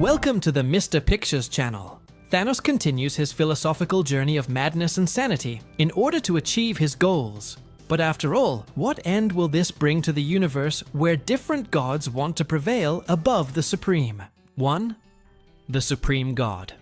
Welcome to the Mr. Pictures channel. Thanos continues his philosophical journey of madness and sanity in order to achieve his goals. But after all, what end will this bring to the universe where different gods want to prevail above the Supreme? 1. The Supreme God.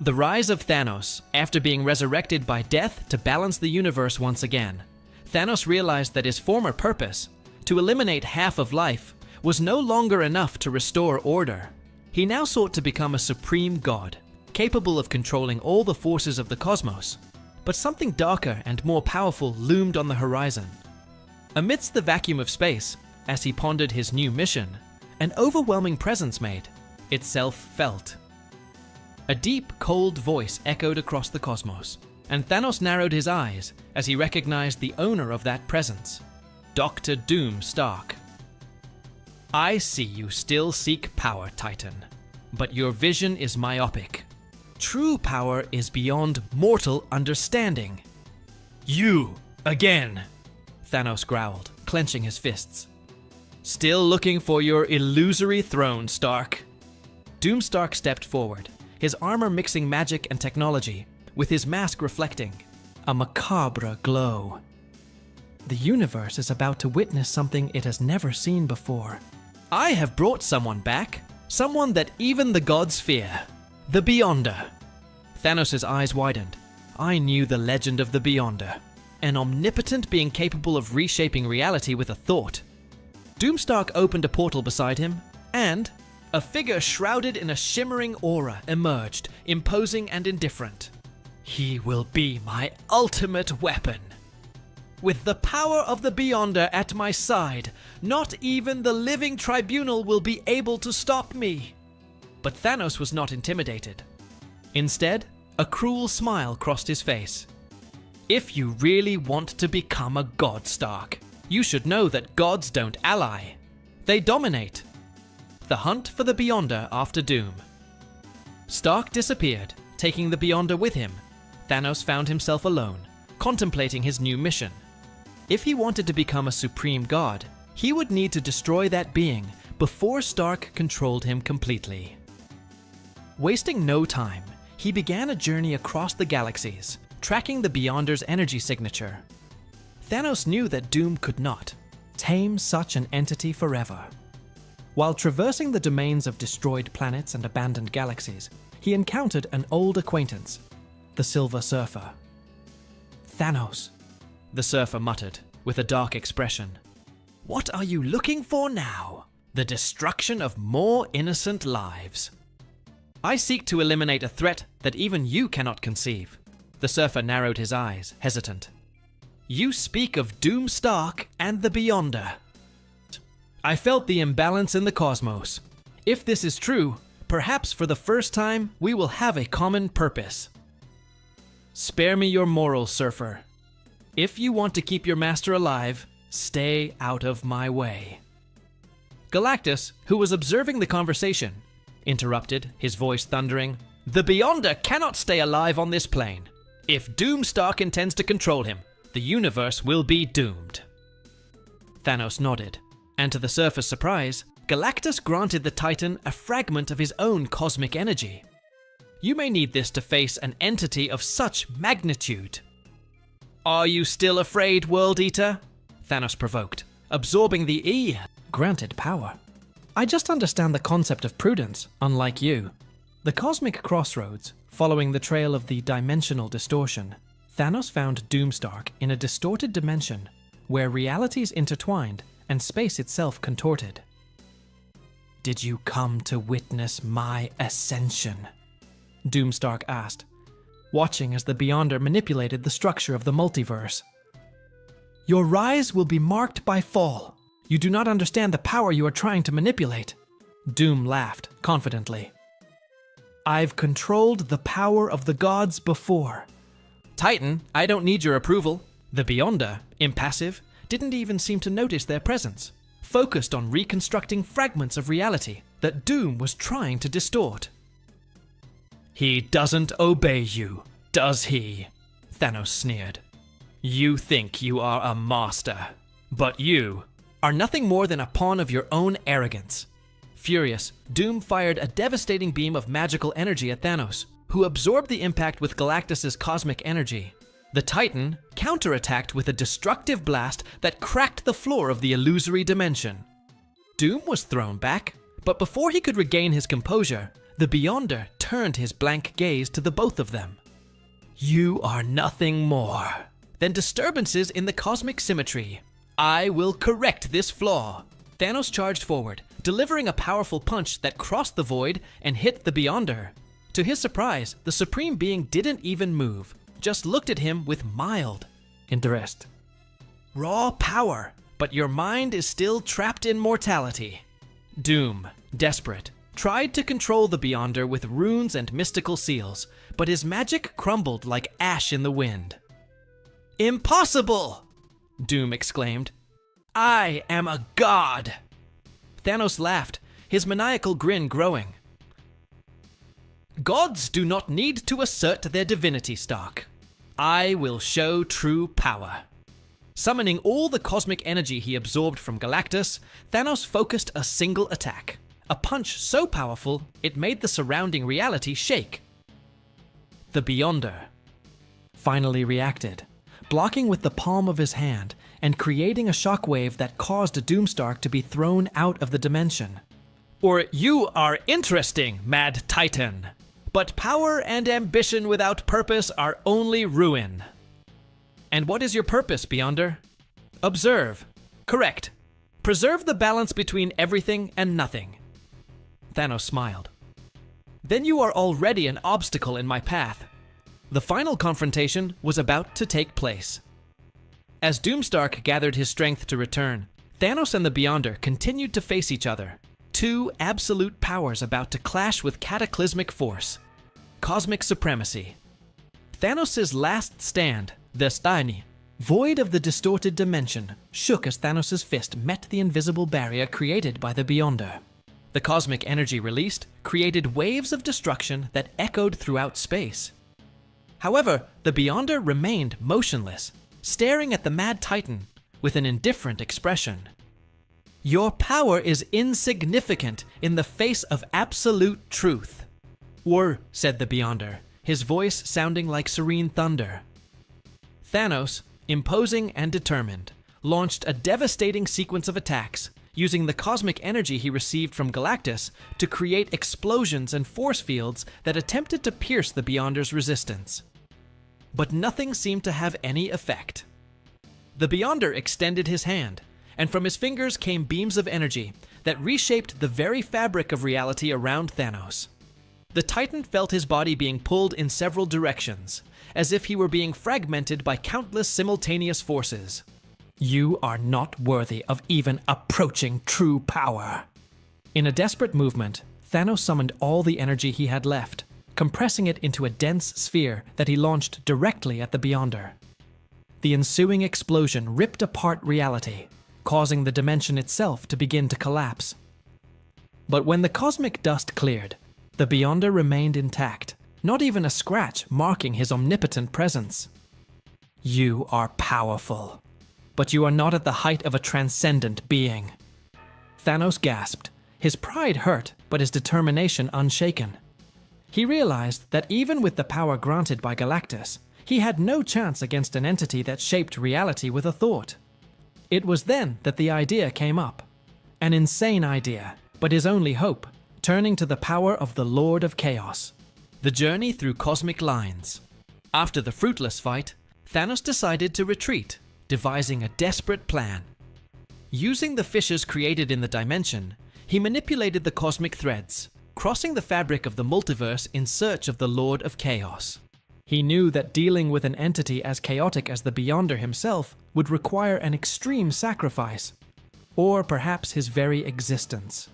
The rise of Thanos, after being resurrected by death to balance the universe once again. Thanos realized that his former purpose, to eliminate half of life, was no longer enough to restore order. He now sought to become a supreme god, capable of controlling all the forces of the cosmos. But something darker and more powerful loomed on the horizon. Amidst the vacuum of space, as he pondered his new mission, an overwhelming presence made itself felt. A deep, cold voice echoed across the cosmos, and Thanos narrowed his eyes as he recognized the owner of that presence, Dr. Doom Stark. I see you still seek power, Titan, but your vision is myopic. True power is beyond mortal understanding. You, again, Thanos growled, clenching his fists. Still looking for your illusory throne, Stark. Doom Stark stepped forward, his armor mixing magic and technology, with his mask reflecting a macabre glow. The universe is about to witness something it has never seen before. I have brought someone back, someone that even the gods fear. The Beyonder. Thanos' eyes widened. I knew the legend of the Beyonder, an omnipotent being capable of reshaping reality with a thought. Doomstark opened a portal beside him, and a figure shrouded in a shimmering aura emerged, imposing and indifferent. He will be my ultimate weapon. With the power of the Beyonder at my side, not even the living tribunal will be able to stop me. But Thanos was not intimidated. Instead, a cruel smile crossed his face. If you really want to become a god, Stark, you should know that gods don't ally. They dominate. The hunt for the Beyonder after Doom. Stark disappeared, taking the Beyonder with him. Thanos found himself alone, contemplating his new mission. If he wanted to become a supreme god, he would need to destroy that being before Stark controlled him completely. Wasting no time, he began a journey across the galaxies, tracking the Beyonder's energy signature. Thanos knew that Doom could not tame such an entity forever. While traversing the domains of destroyed planets and abandoned galaxies, he encountered an old acquaintance, the Silver Surfer. Thanos, the Surfer muttered, with a dark expression. What are you looking for now? The destruction of more innocent lives. I seek to eliminate a threat that even you cannot conceive. The Surfer narrowed his eyes, hesitant. You speak of Doom Stark and the Beyonder. I felt the imbalance in the cosmos. If this is true, perhaps for the first time, we will have a common purpose. Spare me your morals, Surfer. If you want to keep your master alive, stay out of my way. Galactus, who was observing the conversation, interrupted, his voice thundering. The Beyonder cannot stay alive on this plane. If Doomstark intends to control him, the universe will be doomed. Thanos nodded, and to the Surfer's surprise, Galactus granted the Titan a fragment of his own cosmic energy. You may need this to face an entity of such magnitude. Are you still afraid, World Eater? Thanos provoked, absorbing the granted power. I just understand the concept of prudence, unlike you. The cosmic crossroads, following the trail of the dimensional distortion, Thanos found Doomstark in a distorted dimension where realities intertwined and space itself contorted. Did you come to witness my ascension? Doomstark asked, watching as the Beyonder manipulated the structure of the multiverse. Your rise will be marked by fall. You do not understand the power you are trying to manipulate. Doom laughed confidently. I've controlled the power of the gods before. Titan, I don't need your approval. The Beyonder, impassive, didn't even seem to notice their presence, focused on reconstructing fragments of reality that Doom was trying to distort. He doesn't obey you, does he? Thanos sneered. You think you are a master, but you are nothing more than a pawn of your own arrogance. Furious, Doom fired a devastating beam of magical energy at Thanos, who absorbed the impact with Galactus's cosmic energy. The Titan counterattacked with a destructive blast that cracked the floor of the illusory dimension. Doom was thrown back, but before he could regain his composure, the Beyonder turned his blank gaze to the both of them. "You are nothing more than disturbances in the cosmic symmetry. I will correct this flaw." Thanos charged forward, delivering a powerful punch that crossed the void and hit the Beyonder. To his surprise, the Supreme Being didn't even move, just looked at him with mild interest. "Raw power, but your mind is still trapped in mortality." Doom, desperate, tried to control the Beyonder with runes and mystical seals, but his magic crumbled like ash in the wind. "Impossible!" Doom exclaimed. "I am a god!" Thanos laughed, his maniacal grin growing. "Gods do not need to assert their divinity stock. I will show true power." Summoning all the cosmic energy he absorbed from Galactus, Thanos focused a single attack. A punch so powerful, it made the surrounding reality shake. The Beyonder finally reacted, blocking with the palm of his hand and creating a shockwave that caused Doomstark to be thrown out of the dimension. "Or you are interesting, Mad Titan. But power and ambition without purpose are only ruin." "And what is your purpose, Beyonder?" "Observe. Correct. Preserve the balance between everything and nothing." Thanos smiled. "Then you are already an obstacle in my path." The final confrontation was about to take place. As Doomstark gathered his strength to return, Thanos and the Beyonder continued to face each other. Two absolute powers about to clash with cataclysmic force. Cosmic supremacy. Thanos' last stand, the Steini, void of the distorted dimension, shook as Thanos' fist met the invisible barrier created by the Beyonder. The cosmic energy released created waves of destruction that echoed throughout space. However, the Beyonder remained motionless, staring at the Mad Titan with an indifferent expression. "Your power is insignificant in the face of absolute truth." "Were," said the Beyonder, his voice sounding like serene thunder. Thanos, imposing and determined, launched a devastating sequence of attacks, using the cosmic energy he received from Galactus to create explosions and force fields that attempted to pierce the Beyonder's resistance. But nothing seemed to have any effect. The Beyonder extended his hand, and from his fingers came beams of energy that reshaped the very fabric of reality around Thanos. The Titan felt his body being pulled in several directions, as if he were being fragmented by countless simultaneous forces. "You are not worthy of even approaching true power." In a desperate movement, Thanos summoned all the energy he had left, compressing it into a dense sphere that he launched directly at the Beyonder. The ensuing explosion ripped apart reality, causing the dimension itself to begin to collapse. But when the cosmic dust cleared, the Beyonder remained intact, not even a scratch marking his omnipotent presence. "You are powerful, but you are not at the height of a transcendent being." Thanos gasped, his pride hurt, but his determination unshaken. He realized that even with the power granted by Galactus, he had no chance against an entity that shaped reality with a thought. It was then that the idea came up. An insane idea, but his only hope, turning to the power of the Lord of Chaos. The journey through cosmic lines. After the fruitless fight, Thanos decided to retreat, devising a desperate plan. Using the fissures created in the dimension, he manipulated the cosmic threads, crossing the fabric of the multiverse in search of the Lord of Chaos. He knew that dealing with an entity as chaotic as the Beyonder himself would require an extreme sacrifice, or perhaps his very existence.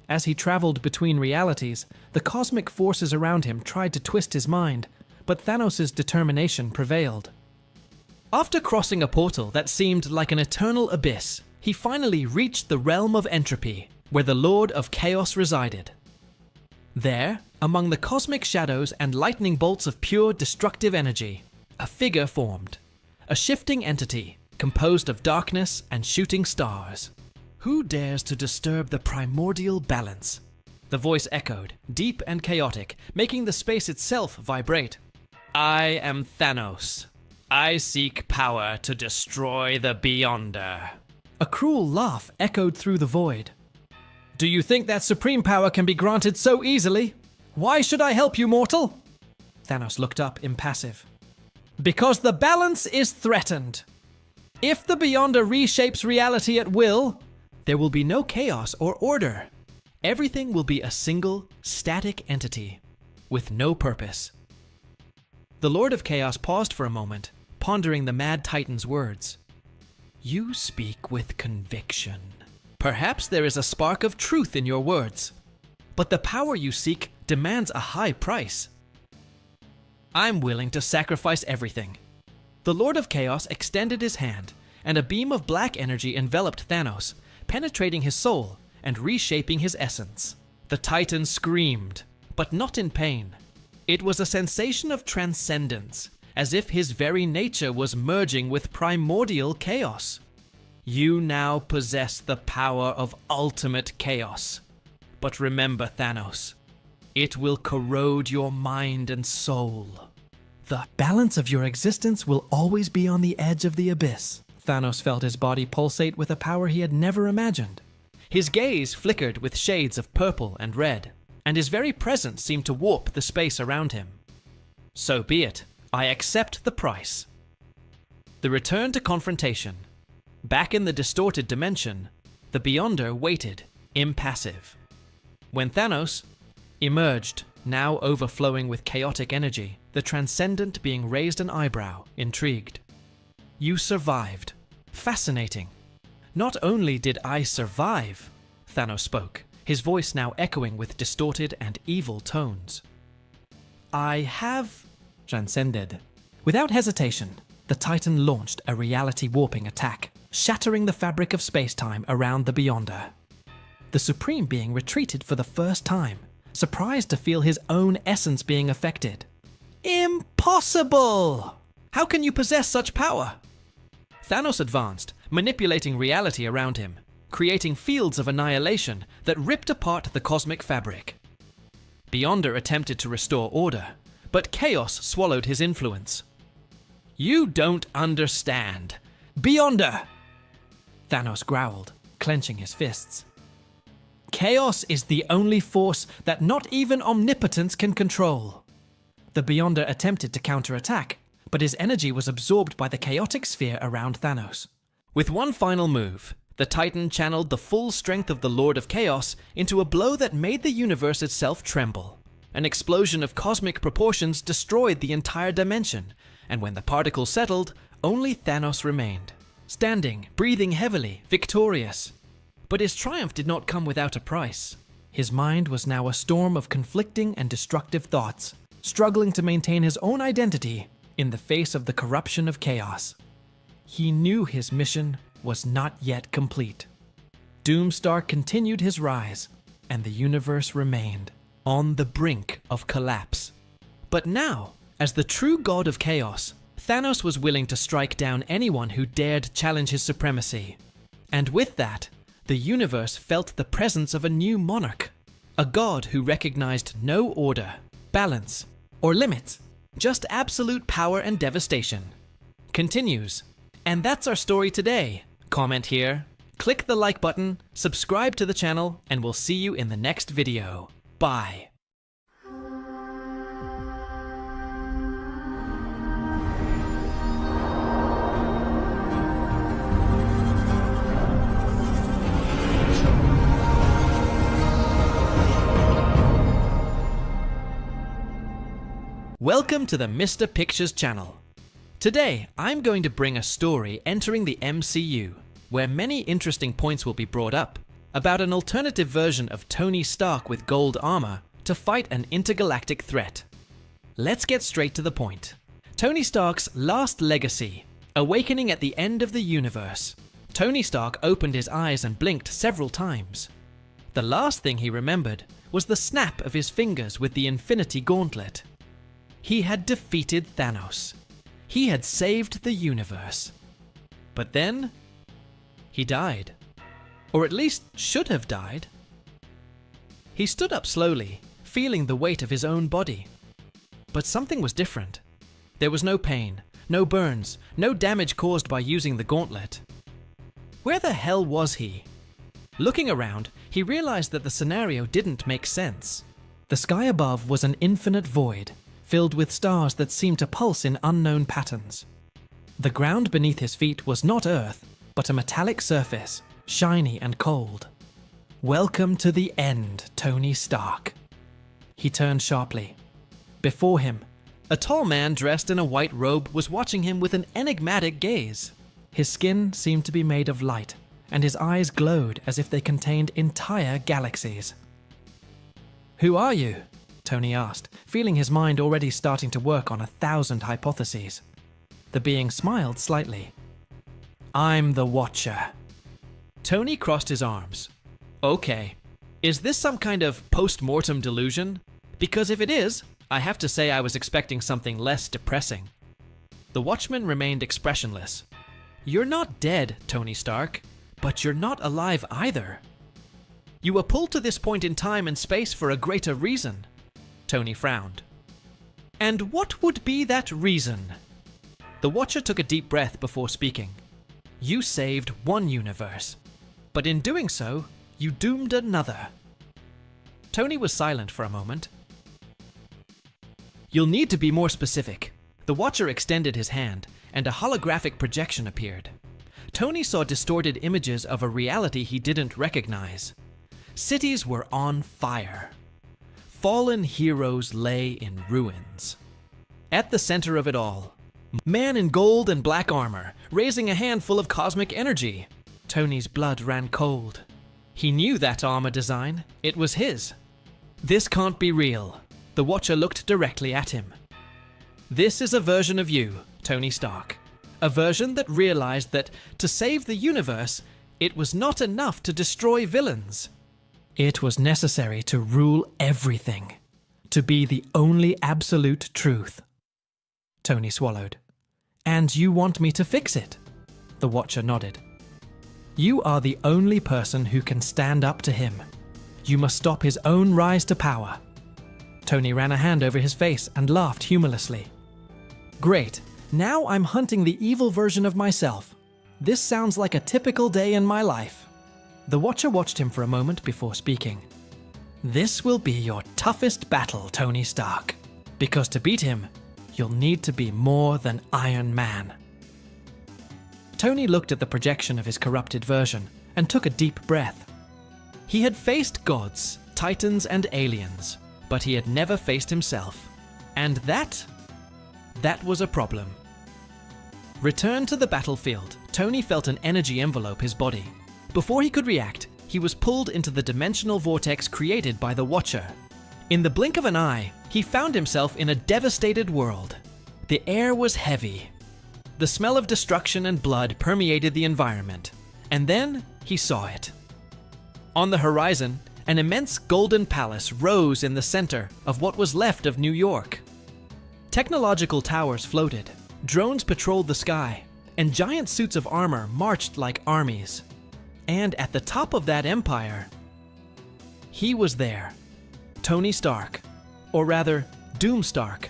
As he traveled between realities, the cosmic forces around him tried to twist his mind, but Thanos' determination prevailed. After crossing a portal that seemed like an eternal abyss, he finally reached the realm of entropy, where the Lord of Chaos resided. There, among the cosmic shadows and lightning bolts of pure destructive energy, a figure formed, a shifting entity composed of darkness and shooting stars. Who dares to disturb the primordial balance? The voice echoed, deep and chaotic, making the space itself vibrate. I am Thanos. I seek power to destroy the Beyonder. A cruel laugh echoed through the void. Do you think that supreme power can be granted so easily? Why should I help you, mortal? Thanos looked up, impassive. Because the balance is threatened. If the Beyonder reshapes reality at will, there will be no chaos or order. Everything will be a single, static entity, with no purpose. The Lord of Chaos paused for a moment, pondering the Mad Titan's words. You speak with conviction. Perhaps there is a spark of truth in your words, but the power you seek demands a high price. I'm willing to sacrifice everything. The Lord of Chaos extended his hand, and a beam of black energy enveloped Thanos, penetrating his soul and reshaping his essence. The Titan screamed, but not in pain. It was a sensation of transcendence, as if his very nature was merging with primordial chaos. You now possess the power of ultimate chaos. But remember, Thanos, it will corrode your mind and soul. The balance of your existence will always be on the edge of the abyss. Thanos felt his body pulsate with a power he had never imagined. His gaze flickered with shades of purple and red, and his very presence seemed to warp the space around him. So be it. I accept the price. The return to Confrontation. Back in the distorted dimension, the Beyonder waited, impassive. When Thanos emerged, now overflowing with chaotic energy, the Transcendent being raised an eyebrow, intrigued. You survived. Fascinating. Not only did I survive, Thanos spoke, his voice now echoing with distorted and evil tones. I have transcended. Without hesitation, the Titan launched a reality-warping attack, shattering the fabric of space-time around the Beyonder. The Supreme Being retreated for the first time, surprised to feel his own essence being affected. Impossible! How can you possess such power? Thanos advanced, manipulating reality around him, creating fields of annihilation that ripped apart the cosmic fabric. Beyonder attempted to restore order, but chaos swallowed his influence. You don't understand. Beyonder! Thanos growled, clenching his fists. Chaos is the only force that not even omnipotence can control. The Beyonder attempted to counterattack, but his energy was absorbed by the chaotic sphere around Thanos. With one final move, the Titan channeled the full strength of the Lord of Chaos into a blow that made the universe itself tremble. An explosion of cosmic proportions destroyed the entire dimension, and when the particles settled, only Thanos remained, standing, breathing heavily, victorious. But his triumph did not come without a price. His mind was now a storm of conflicting and destructive thoughts, struggling to maintain his own identity in the face of the corruption of chaos. He knew his mission was not yet complete. Doomstar continued his rise, and the universe remained on the brink of collapse. But now, as the true god of chaos, Thanos was willing to strike down anyone who dared challenge his supremacy. And with that, the universe felt the presence of a new monarch, a god who recognized no order, balance, or limits, just absolute power and devastation. Continues. And that's our story today. Comment here, click the like button, subscribe to the channel, and we'll see you in the next video. Bye. Welcome to the Mr. Pictures channel. Today, I'm going to bring a story entering the MCU, where many interesting points will be brought up, about an alternative version of Tony Stark with gold armor to fight an intergalactic threat. Let's get straight to the point. Tony Stark's last legacy, awakening at the end of the universe. Tony Stark opened his eyes and blinked several times. The last thing he remembered was the snap of his fingers with the Infinity Gauntlet. He had defeated Thanos. He had saved the universe. But then, he died. Or at least should have died. He stood up slowly, feeling the weight of his own body. But something was different. There was no pain, no burns, no damage caused by using the gauntlet. Where the hell was he? Looking around, he realized that the scenario didn't make sense. The sky above was an infinite void, filled with stars that seemed to pulse in unknown patterns. The ground beneath his feet was not earth, but a metallic surface, shiny and cold. Welcome to the end, Tony Stark. He turned sharply. Before him, a tall man dressed in a white robe was watching him with an enigmatic gaze. His skin seemed to be made of light, and his eyes glowed as if they contained entire galaxies. "Who are you?" Tony asked, feeling his mind already starting to work on 1,000 hypotheses. The being smiled slightly. "I'm the Watcher." Tony crossed his arms. "Okay. Is this some kind of post-mortem delusion? Because if it is, I have to say I was expecting something less depressing." The Watchman remained expressionless. "You're not dead, Tony Stark, but you're not alive either. You were pulled to this point in time and space for a greater reason." Tony frowned. "And what would be that reason?" The Watcher took a deep breath before speaking. "You saved one universe, but in doing so, you doomed another." Tony was silent for a moment. "You'll need to be more specific." The Watcher extended his hand, and a holographic projection appeared. Tony saw distorted images of a reality he didn't recognize. Cities were on fire. Fallen heroes lay in ruins. At the center of it all, man in gold and black armor, raising a handful of cosmic energy. Tony's blood ran cold. He knew that armor design. It was his. "This can't be real." The Watcher looked directly at him. "This is a version of you, Tony Stark. A version that realized that to save the universe, it was not enough to destroy villains. It was necessary to rule everything, to be the only absolute truth." Tony swallowed. "And you want me to fix it?" The Watcher nodded. "You are the only person who can stand up to him. You must stop his own rise to power." Tony ran a hand over his face and laughed humorlessly. "Great. Now I'm hunting the evil version of myself. This sounds like a typical day in my life." The Watcher watched him for a moment before speaking. "This will be your toughest battle, Tony Stark. Because to beat him, you'll need to be more than Iron Man." Tony looked at the projection of his corrupted version and took a deep breath. He had faced gods, titans, and aliens, but he had never faced himself. And that was a problem. Returned to the battlefield, Tony felt an energy envelope his body. Before he could react, he was pulled into the dimensional vortex created by the Watcher. In the blink of an eye, he found himself in a devastated world. The air was heavy. The smell of destruction and blood permeated the environment. And then he saw it. On the horizon, an immense golden palace rose in the center of what was left of New York. Technological towers floated, drones patrolled the sky, and giant suits of armor marched like armies. And at the top of that empire, he was there. Tony Stark, or rather, Doom Stark.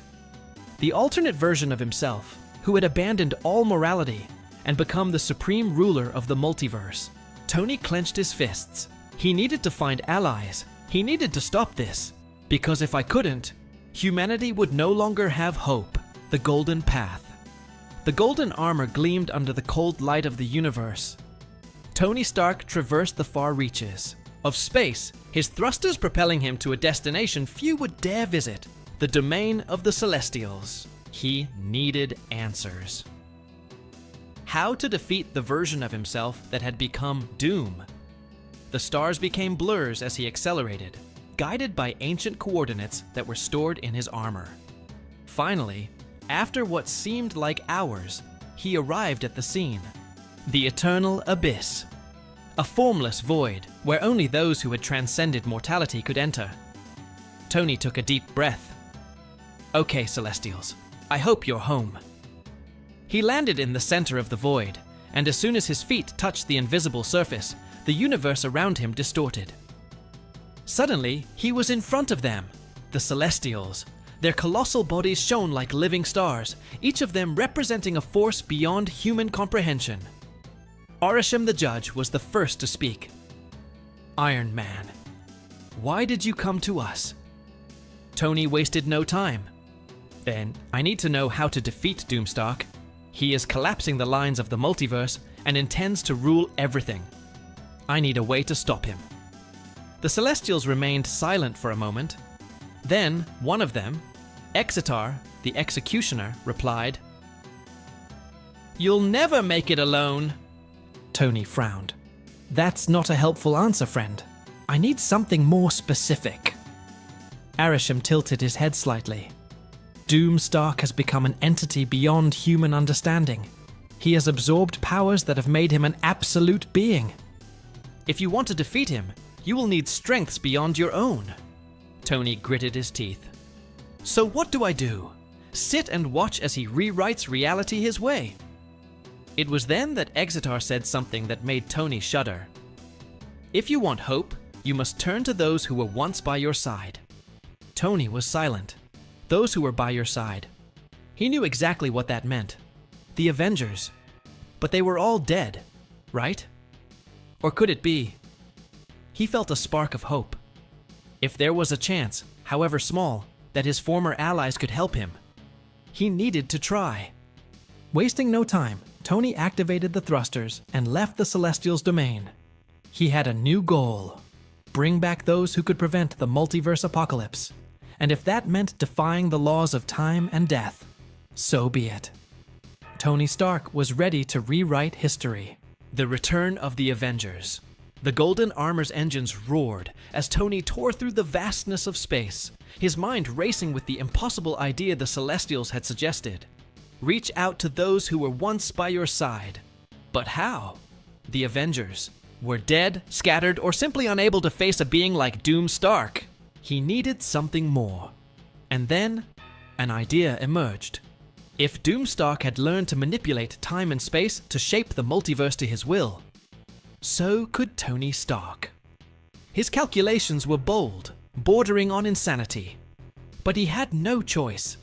The alternate version of himself, who had abandoned all morality and become the supreme ruler of the multiverse. Tony clenched his fists. He needed to find allies. He needed to stop this. Because if I couldn't, humanity would no longer have hope. The golden path. The golden armor gleamed under the cold light of the universe. Tony Stark traversed the far reaches of space, his thrusters propelling him to a destination few would dare visit, the domain of the Celestials. He needed answers. How to defeat the version of himself that had become Doom? The stars became blurs as he accelerated, guided by ancient coordinates that were stored in his armor. Finally, after what seemed like hours, he arrived at the scene. The eternal abyss. A formless void where only those who had transcended mortality could enter. Tony took a deep breath. "Okay, Celestials, I hope you're home." He landed in the center of the void, and as soon as his feet touched the invisible surface, the universe around him distorted. Suddenly, he was in front of them, the Celestials. Their colossal bodies shone like living stars, each of them representing a force beyond human comprehension. Arishem the Judge was the first to speak. Iron Man, why did you come to us? Tony wasted no time. Then, I need to know how to defeat Doomstalk. He is collapsing the lines of the multiverse and intends to rule everything. I need a way to stop him. The Celestials remained silent for a moment. Then, one of them, Exitar, the Executioner, replied, "You'll never make it alone." Tony frowned. "That's not a helpful answer, friend. I need something more specific." Arishem tilted his head slightly. Doomstalk has become an entity beyond human understanding. He has absorbed powers that have made him an absolute being. If you want to defeat him, you will need strengths beyond your own. Tony gritted his teeth. So what do I do? Sit and watch as he rewrites reality his way? It was then that Exitar said something that made Tony shudder. If you want hope, you must turn to those who were once by your side. Tony was silent. Those who were by your side. He knew exactly what that meant. The Avengers. But they were all dead, right? Or could it be? He felt a spark of hope. If there was a chance, however small, that his former allies could help him, he needed to try. Wasting no time, Tony activated the thrusters and left the Celestials' domain. He had a new goal: bring back those who could prevent the multiverse apocalypse. And if that meant defying the laws of time and death, so be it. Tony Stark was ready to rewrite history. The return of the Avengers. The Golden Armor's engines roared as Tony tore through the vastness of space, his mind racing with the impossible idea the Celestials had suggested. Reach out to those who were once by your side. But how? The Avengers were dead, scattered, or simply unable to face a being like Doomstark. He needed something more. And then, an idea emerged. If Doomstalk had learned to manipulate time and space to shape the multiverse to his will, so could Tony Stark. His calculations were bold, bordering on insanity. But he had no choice.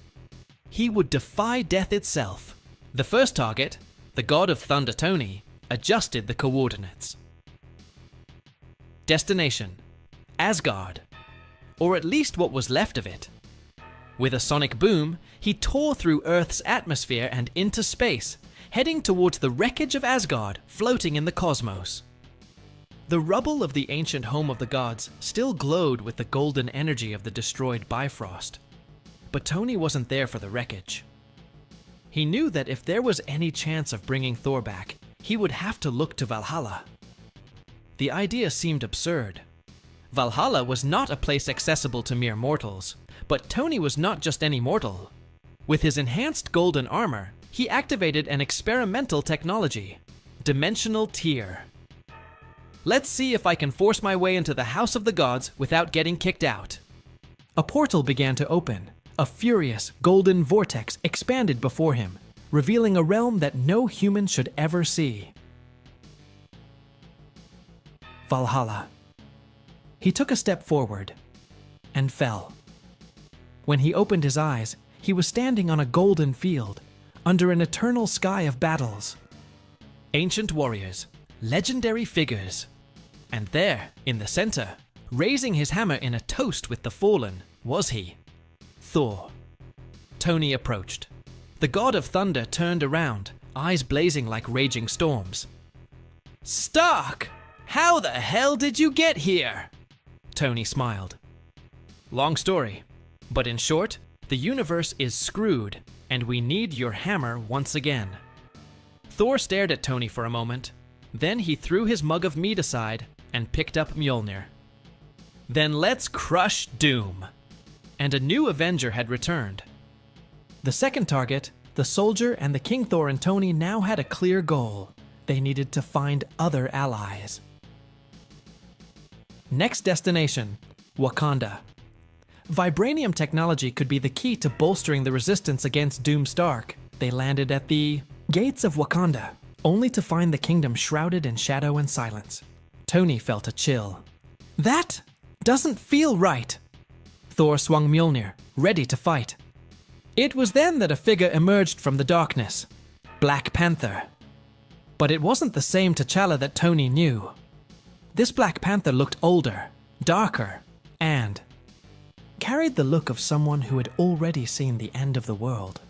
He would defy death itself. The first target, the God of Thunder Tony, adjusted the coordinates. Destination: Asgard. Or at least what was left of it. With a sonic boom, he tore through Earth's atmosphere and into space, heading towards the wreckage of Asgard floating in the cosmos. The rubble of the ancient home of the gods still glowed with the golden energy of the destroyed Bifrost. But Tony wasn't there for the wreckage. He knew that if there was any chance of bringing Thor back, he would have to look to Valhalla. The idea seemed absurd. Valhalla was not a place accessible to mere mortals, but Tony was not just any mortal. With his enhanced golden armor, he activated an experimental technology, Dimensional Tier. Let's see if I can force my way into the House of the Gods without getting kicked out. A portal began to open. A furious, golden vortex expanded before him, revealing a realm that no human should ever see. Valhalla. He took a step forward and fell. When he opened his eyes, he was standing on a golden field, under an eternal sky of battles. Ancient warriors, legendary figures. And there, in the center, raising his hammer in a toast with the fallen, was he, Thor. Tony approached. The God of Thunder turned around, eyes blazing like raging storms. "Stark! How the hell did you get here?" Tony smiled. Long story, but in short, the universe is screwed, and we need your hammer once again. Thor stared at Tony for a moment. Then he threw his mug of mead aside and picked up Mjolnir. Then let's crush Doom. And a new Avenger had returned. The second target, the soldier and the King Thor and Tony now had a clear goal. They needed to find other allies. Next destination, Wakanda. Vibranium technology could be the key to bolstering the resistance against Doomstark. They landed at the gates of Wakanda, only to find the kingdom shrouded in shadow and silence. Tony felt a chill. That doesn't feel right. Thor swung Mjolnir, ready to fight. It was then that a figure emerged from the darkness. Black Panther. But it wasn't the same T'Challa that Tony knew. This Black Panther looked older, darker, and carried the look of someone who had already seen the end of the world.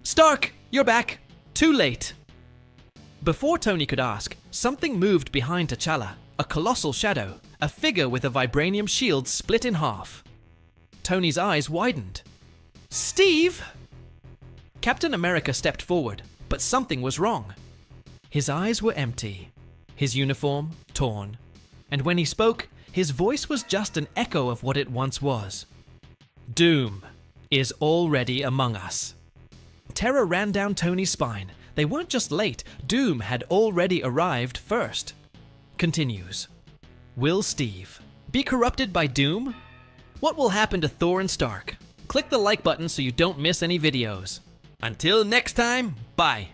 Stark, you're back. Too late. Before Tony could ask, something moved behind T'Challa, a colossal shadow, a figure with a vibranium shield split in half. Tony's eyes widened. Steve! Captain America stepped forward, but something was wrong. His eyes were empty, his uniform torn, and when he spoke, his voice was just an echo of what it once was. Doom is already among us. Terror ran down Tony's spine. They weren't just late, Doom had already arrived first. Continues. Will Steve be corrupted by Doom? What will happen to Thor and Stark? Click the like button so you don't miss any videos. Until next time, bye.